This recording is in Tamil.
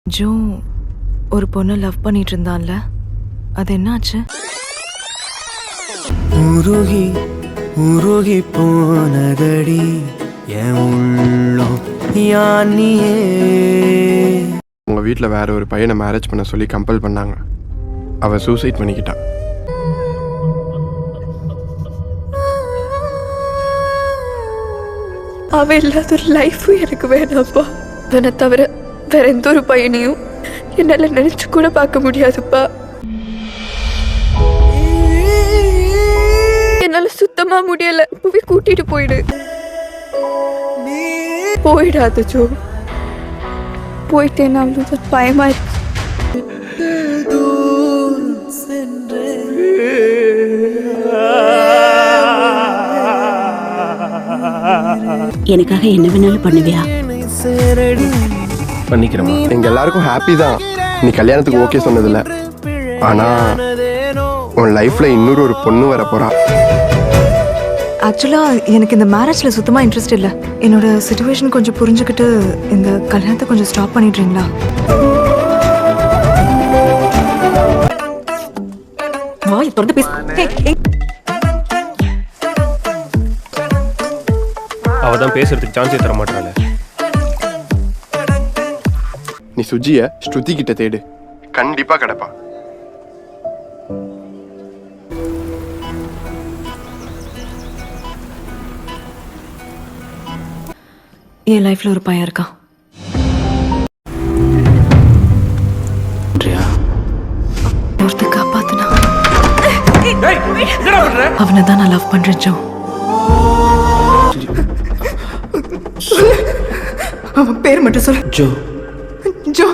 ஜோ ஒரு பொண்ணை லவ் பண்ணிட்டு இருந்தான்ல, அது என்னாச்சு? உருகி உருகி போனதடி என் உள்ளம் யானியே. உங்க வீட்டில் வேற ஒரு பையனை மேரேஜ் பண்ண சொல்லி கம்பல் பண்ணாங்க. அவ சூசைட் பண்ணிக்கிட்டா. அவன் இல்லாத ஒரு லைஃபும் எனக்கு வேணாம்ப்பா. அவனை தவிர வேற எந்த ஒரு பையனையும் என்னால நினைச்சு கூட பார்க்க முடியாதுப்பா. என்னால சுத்தமா முடியல. இப்பவே கூட்டிட்டு போயிடு. போயிடாத ஜோ. போயிட்டேன்னா அவ்வளவுதான் பயமா இருக்கு. எனக்காக என்ன வேணாலும் பண்ணுவியா? பண்ணிக்கிறேன். எங்க எல்லாருக்கும் ஹாப்பி தான். நீ கல்யாணத்துக்கு ஓகே சொன்னதில்ல, ஆனா உன் லைஃப்ல இன்னொரு ஒரு பொண்ணு வர போறா. ஆக்சுவலா எனக்கு இந்த மேரேஜ்ல சுத்தமா இன்ட்ரெஸ்ட் இல்லை. என்னோட சிச்சுவேஷன் கொஞ்சம் புரிஞ்சுக்கிட்டு இந்த கல்யாணத்தை கொஞ்சம் ஸ்டாப் பண்ணிடுறீங்களா? வாய் தொடர்ந்து பேச. அவ தான் பேசுறதுக்கு சான்ஸே தர மாட்டாளே. நீ சுஜிய ஸ்ருதி கிட்ட தேடு, கண்டிப்பா கிடைப்பா. என் லைஃப்ல ஒரு பையன் இருக்கான். ஒருத்த காப்பாத்துனா அவனை தான் நான் லவ் பண்றேன் ஜோ. அவன் பேர் மட்டும் சொல்லு. Joe Joe